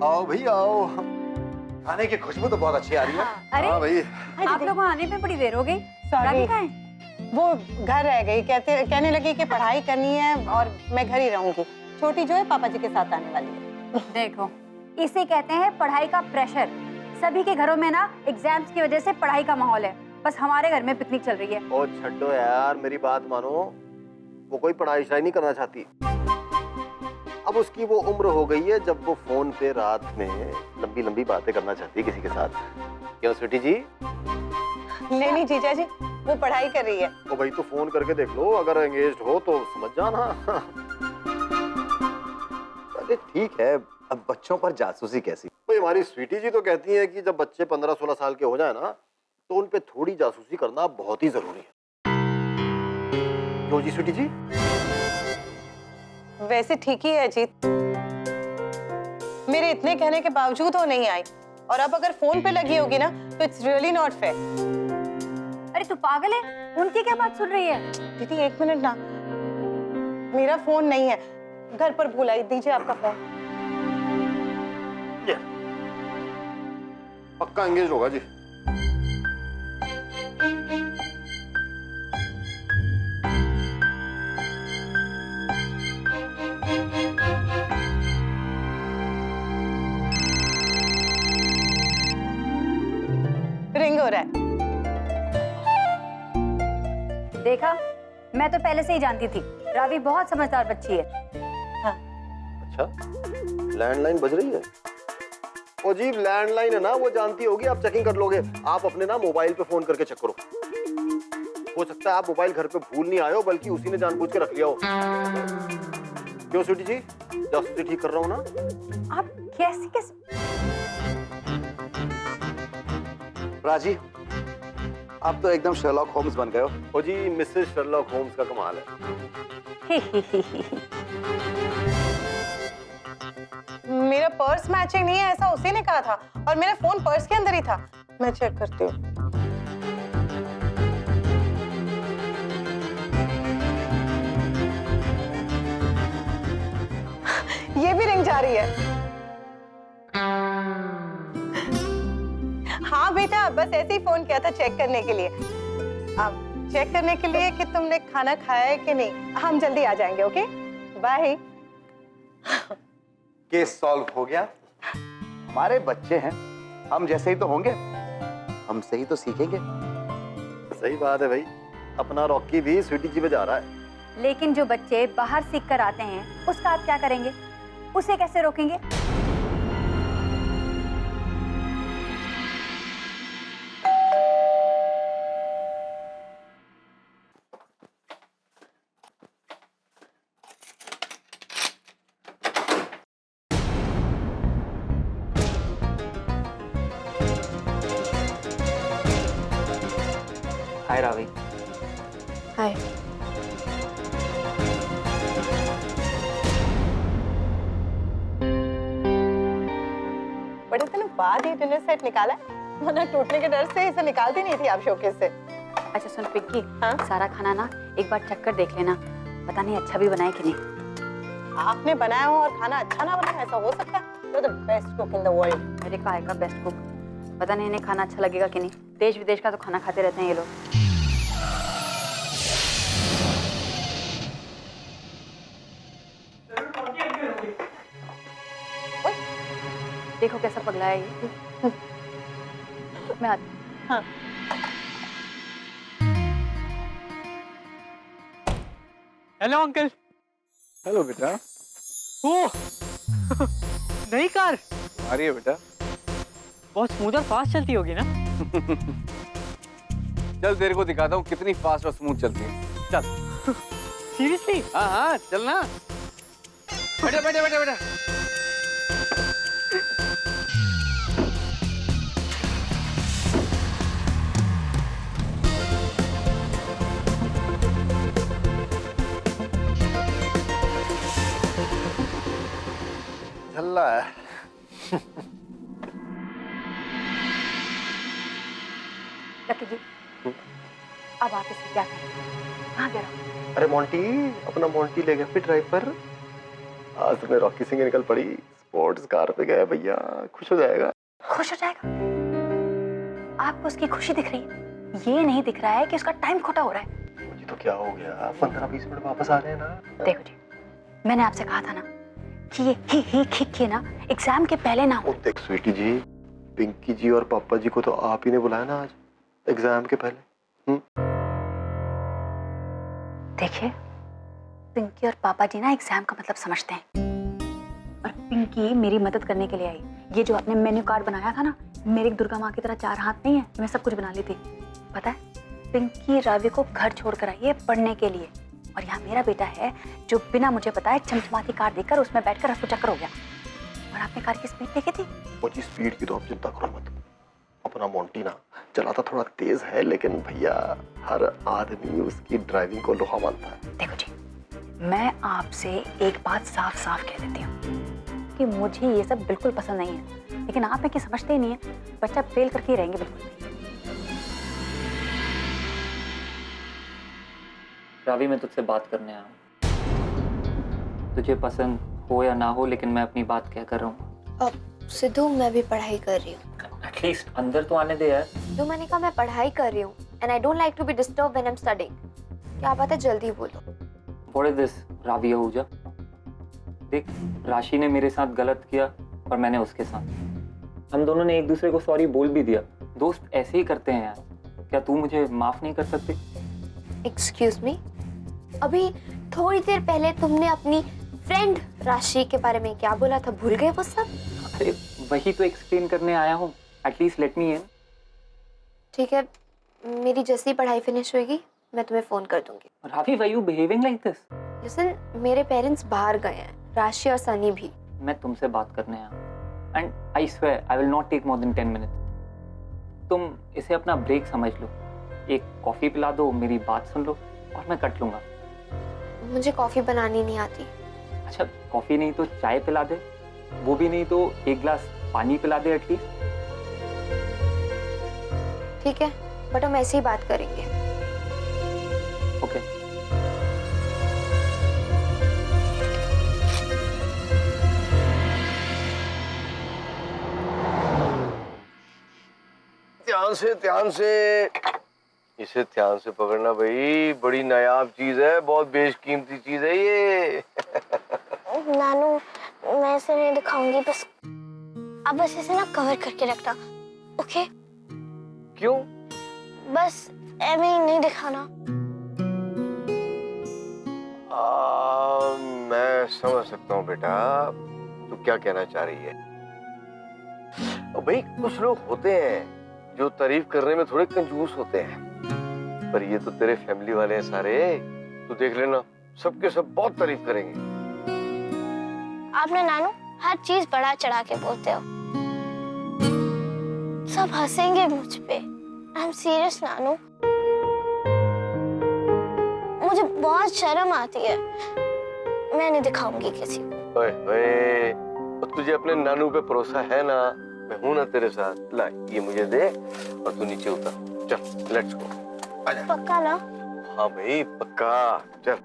आओ भाई आओ, खाने की खुशबू तो बहुत अच्छी आ रही है। अरे हाँ भाई, आप लोग आने में बड़ी देर हो गई। रावी कहाँ है? वो घर रह गई, कहने लगी कि पढ़ाई करनी है और मैं घर ही रहूंगी। छोटी जो है पापा जी के साथ आने वाली है। देखो, इसे कहते हैं पढ़ाई का प्रेशर। सभी के घरों में ना एग्जाम्स की वजह से पढ़ाई का माहौल है, बस हमारे घर में पिकनिक चल रही है। ओ छड्डो यार, मेरी बात मानो, वो कोई पढ़ाई शढ़ाई नहीं करना चाहती। अब उसकी वो उम्र हो गई है जब वो फोन पे रात में लंबी लंबी बातें करना चाहती है किसी के साथ। क्यों स्वीटी जी? नहीं जीजा जी, वो पढ़ाई कर रही है। ओ भाई तो फोन करके देख लो, अगर एंगेज्ड हो तो समझ जाना। अरे ठीक है, अब बच्चों पर जासूसी कैसी? भाई हमारी स्वीटी जी तो कहती है कि जब बच्चे 15-16 साल के हो जाए ना, तो उन पे थोड़ी जासूसी करना बहुत ही जरूरी है। क्यों जी स्वीटी जी? वैसे ठीक ही है जीत, मेरे इतने कहने के बावजूद वो नहीं आई, और अब अगर फोन पे लगी होगी ना तो इट्स रियली नॉट फेयर। अरे तू पागल है, उनकी क्या बात सुन रही है? दीदी 1 मिनट ना, मेरा फोन नहीं है, घर पर भूल आई, दीजिए आपका फोन। पक्का एंगेज होगा जी। रिंग हो रहा है। देखा, मैं तो पहले से ही जानती थी, रावी बहुत समझदार बच्ची है। हाँ। अच्छा, लैंडलाइन बज रही है। ओ जी, लैंडलाइन है ना, वो जानती होगी, आप चेकिंग कर लोगे। आप अपने ना मोबाइल पे फोन करके चेक करो। हो सकता है आप मोबाइल घर पे भूल नहीं आए हो, बल्कि उसी ने जानबूझ के रख लिया हो। क्यों स्वीटी जी, जासूसी ठीक कर रहा हूँ ना? आप कैसे राजी, आप तो एकदम शर्लॉक होम्स बन गए हो। ओ जी, मिसेस शर्लॉक होम्स का कमाल है। मेरा पर्स मैचिंग नहीं है, ऐसा उसी ने कहा था, और मेरा फोन पर्स के अंदर ही था। मैं चेक करती हूँ। ये भी रिंग जा रही है। हाँ बेटा, बस ऐसे ही फोन किया था चेक करने के लिए। अब चेक करने के लिए कि तुमने खाना खाया है कि नहीं। हम जल्दी आ जाएंगे, ओके बाय। केस सॉल्व हो गया। हमारे बच्चे हैं, हम जैसे ही तो होंगे, हमसे ही तो सीखेंगे। सही बात है भाई, अपना रॉकी भी स्वीटी जी पे जा रहा है। लेकिन जो बच्चे बाहर सीख कर आते हैं, उसका आप क्या करेंगे? उसे कैसे रोकेंगे? हाय रावी। हाय। बड़े दिनों बाद ये डिनर सेट निकाला, वरना टूटने के डर से इसे निकालती नहीं थी आप शोकेस से। अच्छा सुन पिंकी, हाँ? सारा खाना ना एक बार चख कर देख लेना, पता नहीं अच्छा भी बनाए कि नहीं। आपने बनाया हो और खाना अच्छा ना बना, ऐसा हो सकता है? You're the best cook in the world. मेरे का आएगा बेस्ट कुक, पता नहीं इन्हें खाना अच्छा लगेगा कि नहीं। देश विदेश का तो खाना खाते रहते हैं ये लोग। देखो कैसा पगला है ये। मैं आती। हाँ। Hello uncle. हेलो बेटा। ओह नई कार आ रही है बेटा। बहुत स्मूथ और फास्ट चलती होगी ना? चल तेरे को दिखाता हूँ कितनी फास्ट और स्मूथ चलती है। चल। सीरियसली? हाँ हाँ चल ना। बैठा बैठा बैठा बैठा। झल्ला है। लकी जी, अब आप इसे क्या करें? कहाँ गिरा? अरे मोंटी, अपना मोंटी ले गया फिर ड्राइव पर। आज तुम्हें रॉकी सिंह निकल पड़ी। स्पोर्ट्स कार पे गए भैया, खुश हो जाएगा। खुश हो जाएगा? आपको उसकी खुशी दिख रही है, ये नहीं दिख रहा है कि उसका टाइम खोटा हो रहा है। मुझे तो क्या हो गया, 15-20 मिनट वापस आ रहे हैं ना। देखो जी, मैंने आपसे कहा था ना कि ये ही ना एग्जाम के पहले ना हो। देख स्वीटी जी, पिंकी जी और पापा जी को तो आप ही ने बुलाया ना आज एग्जाम के पहले। देखिए, पिंकी और पापा जी ना एग्जाम का मतलब समझते हैं, और पिंकी मेरी मदद करने के लिए आई। ये जो आपने मेन्यू कार्ड बनाया था ना, मेरी दुर्गा माँ की तरह 4 हाथ नहीं है, मैं सब कुछ बना ली थी। पता है, पिंकी रावी को घर छोड़कर आई है पढ़ने के लिए, और यहाँ मेरा बेटा है जो बिना मुझे बताए चमचमाती कार देखकर उसमें बैठकर रफू चक्कर हो गया। और आपने कार की स्पीड देखी थी? वो जी स्पीड की तो आप चिंता करो मत। अपना मोंटी ना चलाता थोड़ा तेज है, लेकिन भैया हर आदमी उसकी ड्राइविंग को लोहा मानता है। देखो जी, मैं आपसे एक बात साफ साफ कह देती हूँ कि मुझे ये सब बिल्कुल पसंद नहीं है, लेकिन आप है कि समझते ही नहीं है। बच्चा फेल करके ही रहेंगे बिल्कुल भी। रावी, मैं तुझसे बात करने आया हूँ। तुझे पसंद हो या ना हो, लेकिन मैं अपनी बात कह कर रहा हूँ। अब सिद्धू, मैं भी पढ़ाई कर रही हूँ। एटलीस्ट अंदर तो आने दे यार। तो मैंने कहा मैं पढ़ाई कर रही हूँ, and I don't like to be disturb when I am studying. क्या बात है, जल्दी बोलो। What is this Ravi Ahuja? देख, राशि ने मेरे साथ गलत किया और मैंने उसके साथ। हम दोनों ने एक दूसरे को सॉरी बोल भी दिया। दोस्त ऐसे ही करते हैं यार। क्या तू मुझे माफ नहीं कर सकती? एक्सक्यूज मी, अभी थोड़ी देर पहले तुमने अपनी फ्रेंड राशि के बारे में क्या बोला था, भूल गए वो सब? अरे वही तो एक्सप्लेन करने आया हूँ। एटलीस्ट लेट मी इन। ठीक है, मेरी जैसी पढ़ाई फिनिश होगी मैं तुम्हें फोन कर दूंगी। Ravi, why you behaving like this? Listen, मेरे पेरेंट्स बाहर गए हैं, राशि और सनी भी। मैं तुमसे बात करने आया हूँ। And I swear I will not take more than 10 minutes. तुम इसे अपना ब्रेक समझ लो। एक कॉफी पिला दो, मेरी बात सुन लो और मैं कट लूंगा। मुझे कॉफी बनानी नहीं आती। अच्छा, कॉफी नहीं तो चाय पिला दे, वो भी नहीं तो एक गिलास पानी पिला दे एटलीस्ट। ठीक है, बट हम ऐसे ही बात करेंगे। ओके। ध्यान से इसे ध्यान से पकड़ना भाई, बड़ी नायाब चीज है, बहुत बेशकीमती चीज है ये। नानू, मैं इसे नहीं दिखाऊंगी, बस अब बस इसे ना कवर करके रखना, ओके? क्यों? बस ऐਵੇਂ ही नहीं दिखाना। मैं समझ सकता हूँ बेटा, तू क्या कहना चाह रही है। भाई कुछ लोग होते हैं जो तारीफ करने में थोड़े कंजूस होते हैं, पर ये तो तेरे फैमिली वाले हैं सारे। तू देख लेना, सबके सब बहुत तारीफ करेंगे। आप ना नानू हर चीज बढ़ा चढ़ा के बोलते हो, सब हंसेंगे मुझ पे। आई एम सीरियस नानू, मुझे बहुत शर्म आती है, मैं नहीं दिखाऊंगी किसी को। ओए ओए, तो तुझे अपने नानू पे भरोसा है ना? मैं हूं ना तेरे साथ। ला ये मुझे दे और तू नीचे उतर। चल लेट्स गो। आजा। पक्का ना? हाँ भाई पक्का, चल।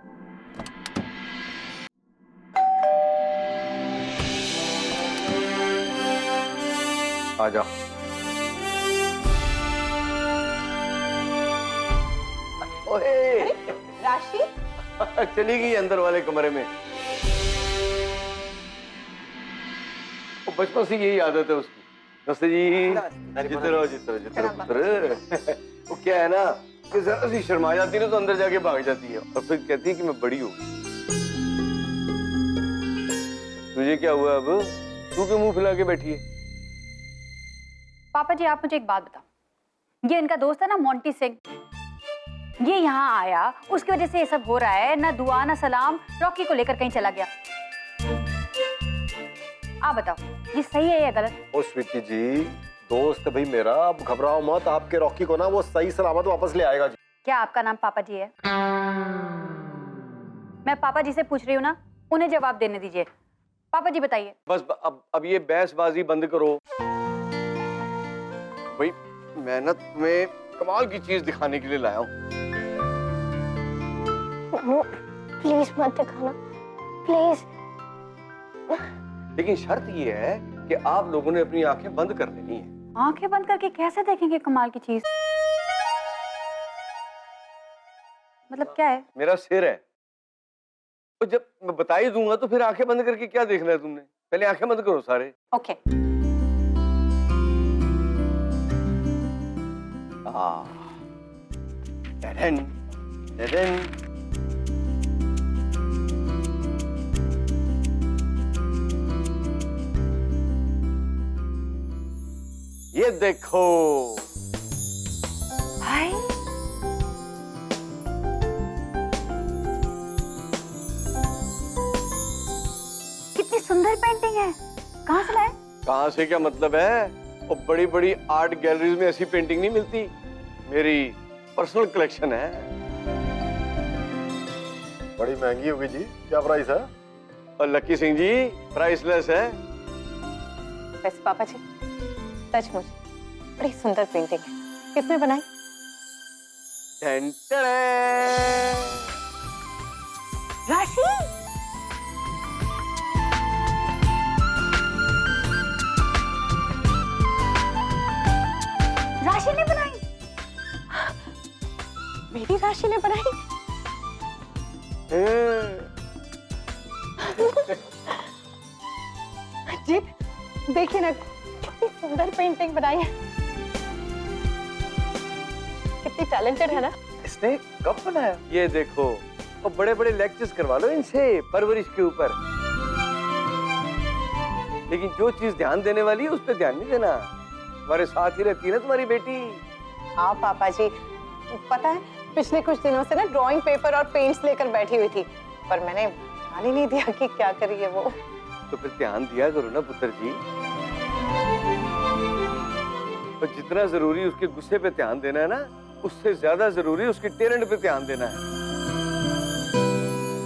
आजा। ओए राशि, चली गई अंदर वाले कमरे में। वो बचपन से यही आदत है उसकी। नमस्ते जी। जिते रहो जिते रहो जिते रहो पुत्र। वो क्या है ना कि जरा सी शर्मा जाती है ना तो अंदर जाके भाग जाती है और फिर कहती है कि मैं बड़ी हूँ। तुझे क्या हुआ अब? तू क्यों मुंह फुला के बैठी है? पापा जी, आप मुझे एक बात बताओ, ये इनका दोस्त है ना मोंटी सिंह, ये यहाँ आया, उसकी वजह से ये सब हो रहा है। ना दुआ ना सलाम, रॉकी को लेकर कहीं चला गया। आप बताओ, ये सही है या गलत? ओ स्वीटी जी, दोस्त भाई मेरा, अब घबराओ मत। आपके रॉकी को ना वो सही सलामत वापस ले आएगा जी। क्या आपका नाम पापा जी है? मैं पापा जी से पूछ रही हूँ ना, उन्हें जवाब देने दीजिए। पापा जी बताइए। बस अब ये बहसबाजी बंद करो भाई। मेहनत में कमाल की चीज दिखाने के लिए लाया हूँ। नानू प्लीज मत दिखाना, प्लीज। लेकिन शर्त ये है कि आप लोगों ने अपनी आंखें बंद कर लेनी है। आंखें बंद करके कैसे देखेंगे कमाल की चीज? मतलब क्या है? मेरा सिर है, तो जब मैं बता ही दूंगा तो फिर आंखें बंद करके क्या देखना है तुमने? पहले आंखें बंद करो सारे। ओके। डेडन, डेडन। ये देखो, भाई कितनी सुंदर पेंटिंग है, कहाँ से लाए? कहां से क्या मतलब है? वो बड़ी बड़ी आर्ट गैलरीज में ऐसी पेंटिंग नहीं मिलती, मेरी पर्सनल कलेक्शन है। बड़ी महंगी होगी जी, क्या प्राइस है? और लकी सिंह जी, प्राइसलेस है। वैसे पापा जी, सचमुच बड़ी सुंदर पेंटिंग है। किसने बनाई? राशि, राशि ने बनाई? मेरी राशि ने बनाई? जी देखिए ना, कितनी सुंदर पेंटिंग बनाई है। कितनी टैलेंटेड है ना। इसने कब बनाया? ये देखो, और बड़े बड़े लेक्चर्स करवा लो इनसे परवरिश के ऊपर। लेकिन जो चीज ध्यान देने वाली है उस पर ध्यान नहीं देना। तुम्हारे साथ ही रहती है ना तुम्हारी बेटी। हाँ पापा जी, पता है पिछले कुछ दिनों से ना ड्राइंग पेपर और पेंट्स लेकर बैठी हुई थी, पर मैंने ध्यान ही नहीं दिया कि क्या करी है वो। तो फिर ध्यान दिया करो ना पुत्र जी। और जितना जरूरी उसके गुस्से पे ध्यान देना है ना, उससे ज्यादा जरूरी उसके टैलेंट पे ध्यान देना है।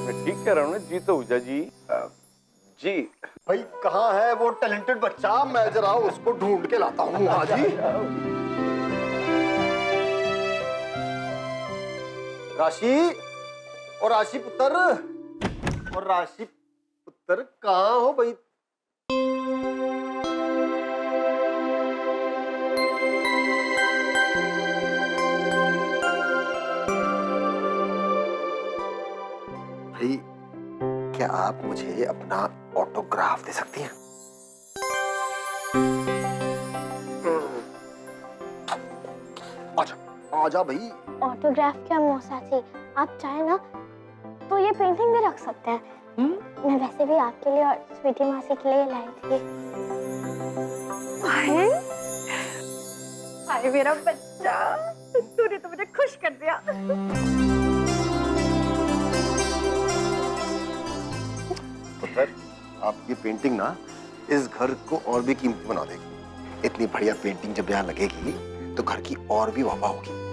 मैं ठीक कह रहा हूँ ना जी? तो ऊजा जी जी भाई कहाँ है वो टैलेंटेड बच्चा? मैं जरा उसको ढूंढ के लाता हूँ। हाँ जी। राशि और राशि पुत्र, और राशि पुत्र कहाँ हो भाई? भाई क्या आप मुझे अपना ऑटोग्राफ दे सकती हैं? आजा आजा भाई। ऑटोग्राफ क्या मौसा थी, आप चाहे ना तो ये पेंटिंग भी रख सकते हैं। मैं वैसे भी आपके लिए और स्वीटी मासी के लिए लाई थी। हाय हाय मेरा बच्चा, तूने तो मुझे खुश कर दिया। पुत्र, आपकी पेंटिंग ना इस घर को और भी कीमती बना देगी। इतनी बढ़िया पेंटिंग जब यहाँ लगेगी तो घर की और भी वाह होगी।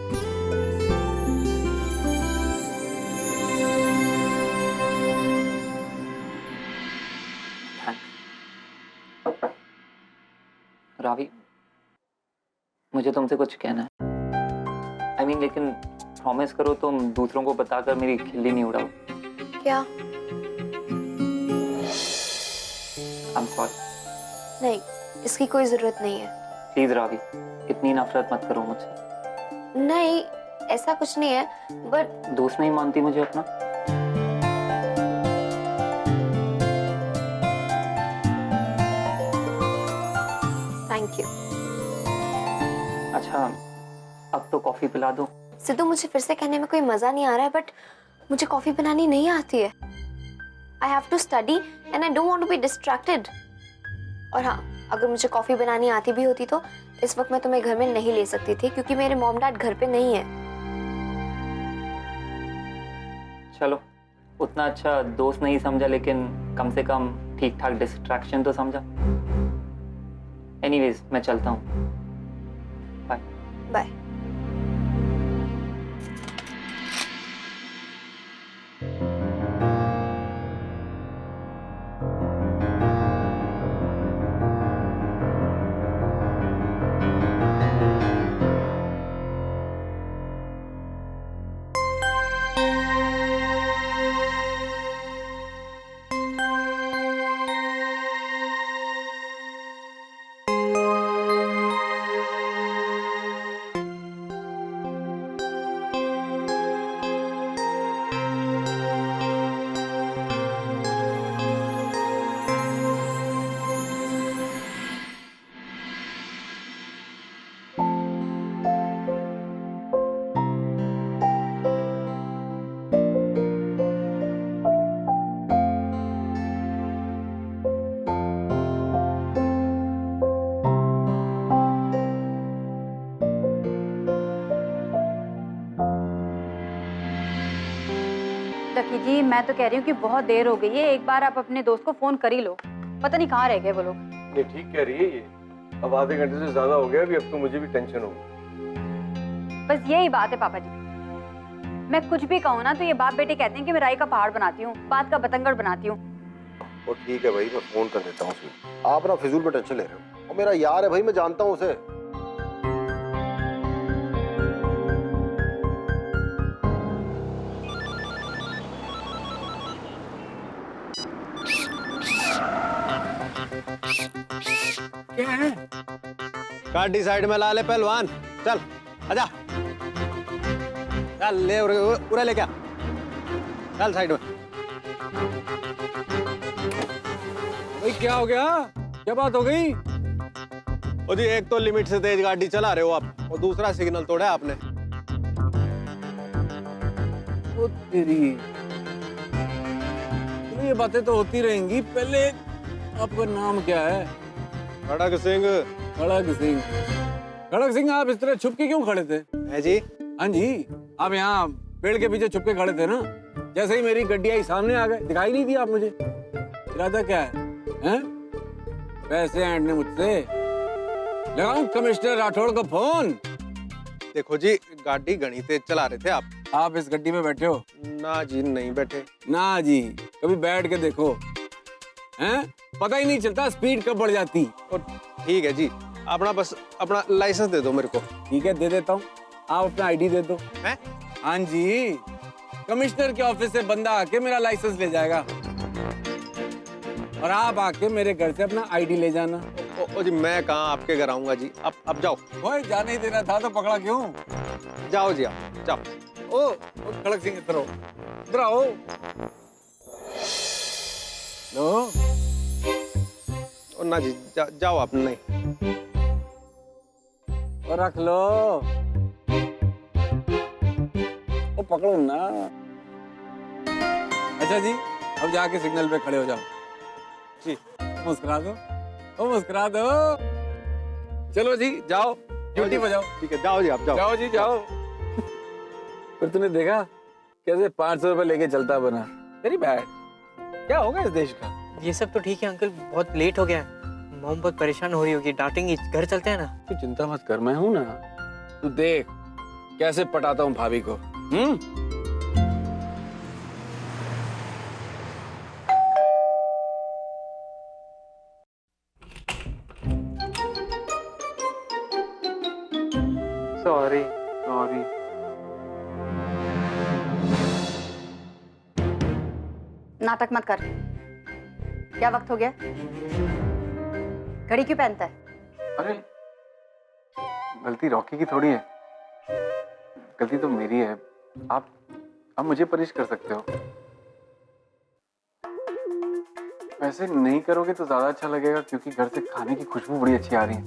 रावी, मुझे तुमसे कुछ कहना है। I mean, लेकिन प्रॉमिस करो तुम दूसरों को बताकर मेरी खिल्ली नहीं उड़ाओ। क्या? I'm sorry। नहीं, इसकी कोई जरूरत नहीं है। प्लीज रावी, इतनी नफरत मत करो मुझसे। नहीं, ऐसा कुछ नहीं है, बट दोस्त नहीं मानती मुझे अपना? Thank you. अच्छा, अब तो कॉफी पिला दो। सिद्धू, मुझे फिर से कहने में कोई मजा नहीं आ रहा है, बट मुझे कॉफी बनानी नहीं आती है। I have to study and I don't want to be distracted. और हाँ, अगर मुझे कॉफी बनानी आती भी होती तो इस वक्त मैं तुम्हें घर में नहीं ले सकती थी, क्योंकि मेरे मॉम डैड घर पे नहीं है। चलो, उतना अच्छा दोस्त नहीं समझा, लेकिन कम से कम ठीक ठाक डिस्ट्रैक्शन तो समझा। एनीवेज, मैं चलता हूँ। Bye bye. राखी जी, मैं तो कह रही हूँ कि बहुत देर हो गई है, एक बार आप अपने दोस्त को फोन कर ही लो। पता नहीं कहाँ रह गए वो लोग। नहीं ठीक कह रही है ये, अब आधे घंटे से ज्यादा हो गया अभी, अब तो मुझे भी टेंशन हो गई। बस यही बात है पापा जी, मैं कुछ भी कहूँ ना तो ये बाप बेटे कहते हैं कि मैं राई का पहाड़ बनाती हूँ, बात का बतंगड़ बनाती हूँ। वो ठीक है भाई, मैं फोन कर देता हूँ उसे। आप ना फिजूल में टेंशन ले रहे हो, वो मेरा यार है भाई, मैं जानता हूँ उसे। क्या है? गाड़ी साइड में ला ले पहलवान, चल आजा, चल ले उरे ले क्या, चल साइड में। भाई क्या हो गया? क्या बात हो गई? ओ जी, एक तो लिमिट से तेज गाड़ी चला रहे हो आप, और दूसरा सिग्नल तोड़ा है आपने। ओ तेरी, चलो ये बातें तो होती रहेंगी, पहले आपका नाम क्या है? खड़ग सिंह। खड़ग सिंह। खड़ग सिंह, आप इस तरह छुप के क्यों खड़े थे? है जी? हाँ जी, आप यहाँ पेड़ के पीछे छुप के खड़े थे ना, जैसे ही मेरी गड्डी आई सामने आ गए, दिखाई नहीं दिया आप मुझे। इरादा क्या है? हैं? पैसे ऐंठने मुझसे? लगाऊं कमिश्नर राठौड़ को फोन? देखो जी, गाड़ी घनी तेज चला रहे थे आप। आप इस गड्डी में बैठे हो? ना जी, नहीं बैठे। ना जी, कभी बैठ के देखो, हैं? पता ही नहीं चलता स्पीड कब बढ़ जाती। और ठीक है जी, अपना बस अपना लाइसेंस दे दो मेरे को। ठीक है, दे देता हूँ, आप अपना आईडी दे दो। हैं? हाँ जी, कमिश्नर के ऑफिस से बंदा आके मेरा लाइसेंस ले जाएगा, और आप आके मेरे घर से अपना आईडी ले जाना। ओ जी, मैं कहाँ आपके घर आऊंगा जी, अब जाओ। ओए, जाने ही देना था तो पकड़ा क्यों? जाओ जी, आप जाओ। ओ खड़क सिंह, इधर आओ, इधर आओ। लो, और ना जी, जाओ आप। नहीं, और रख लो। ओ पकड़ो ना। अच्छा जी, अब जाके सिग्नल पे खड़े हो जाओ जी। मुस्कुरा दो, ओ मुस्कुरा दो। चलो जी, जाओ ड्यूटी पे जाओ। ठीक है, जाओ जी, आप जाओ। जाओ जी, जाओ। फिर तूने देखा कैसे 500 रुपए लेके चलता बना? Very bad. क्या होगा इस देश का? ये सब तो ठीक है अंकल, बहुत लेट हो गया है, मॉम बहुत परेशान हो रही होगी, डांटेंगी, घर चलते हैं ना। तू चिंता मत कर, मैं हूं ना। तू देख कैसे पटाता हूँ भाभी को। Sorry sorry. नाटक मत कर। क्या वक्त हो गया? घड़ी क्यों पहनता है? अरे गलती रॉकी की थोड़ी है, गलती तो मेरी है। आप मुझे पनिश कर सकते हो। वैसे नहीं करोगे तो ज्यादा अच्छा लगेगा, क्योंकि घर से खाने की खुशबू बड़ी अच्छी आ रही है।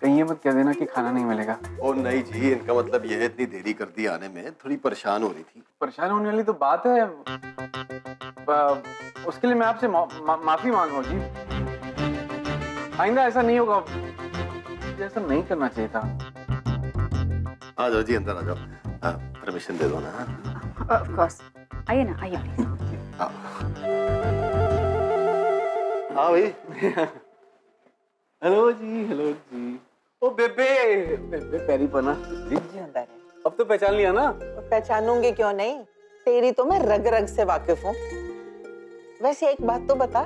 कहीं ये मत कह देना कि खाना नहीं मिलेगा। ओ नहीं जी, इनका मतलब यह है इतनी देरी कर दी आने में, थोड़ी परेशान हो रही थी। परेशान होने वाली तो बात है, उसके लिए मैं आपसे माफी मांग रहा हूँ जी। आइंदा ऐसा नहीं होगा, ऐसा नहीं करना चाहिए था। आ जाओ जी, अंदर आ जाओ। परमिशन दे दो ना। ऑफ कोर्स, आइए ना, आइए प्लीज। हाँ भाई। हेलो जी, हेलो जी। ओ बेबे, बेबे पैरी पना जी। अब तो पहचान लिया ना? पहचानूंगी क्यों नहीं, तेरी तो मैं रग रग से वाकिफ हूँ। वैसे एक बात तो बता,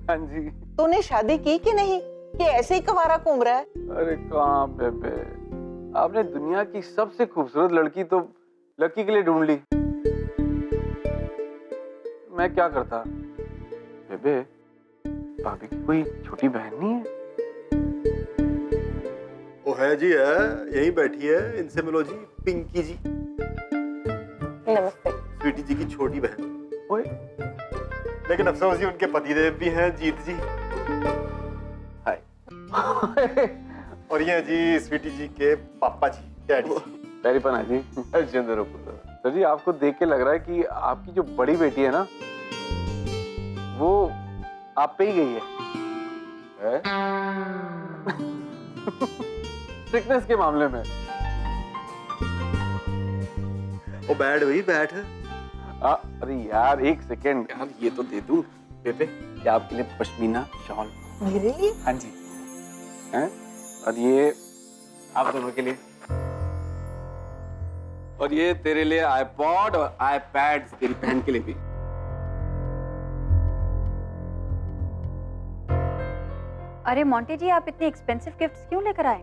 हाँ जी। तूने शादी की कि नहीं, कि ऐसे ही कवारा घूम रहा है? अरे कहाँ बेबे, आपने दुनिया की सबसे खूबसूरत लड़की तो लकी के लिए ढूंढ ली। मैं क्या करता? बेबे, भाभी की कोई छोटी बहन नहीं है? वो है जी, है यही बैठी है, इनसे मिलो जी। पिंकी जी, नमस्ते। स्वीटी जी की छोटी बहन। ओए, लेकिन अफसोस जी, उनके पतिदेव भी हैं, जीत जी। हाय। और ये जी स्वीटी जी के पापा जी, डैडी जी। पैरी पना जी। सर जी, आपको देख के लग रहा है कि आपकी जो बड़ी बेटी है ना, वो आप पे ही गई है? फिटनेस के मामले में। ओ बैठ भाई, बैठ। अरे यार एक सेकेंड। यार ये तो दे दूं बेबे, क्या आपके लिए पश्मीना शॉल। मेरे लिए? हाँ जी। हैं? और ये आप दोनों के लिए, और ये तेरे लिए आईपॉड और आईपैड तेरी बहन के लिए भी। अरे मोंटी जी, आप इतने एक्सपेंसिव गिफ्ट्स क्यों लेकर आए?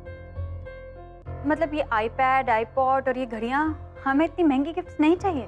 मतलब ये आईपैड, आईपॉड और ये घड़ियां, हमें इतनी महंगी गिफ्ट्स नहीं चाहिए।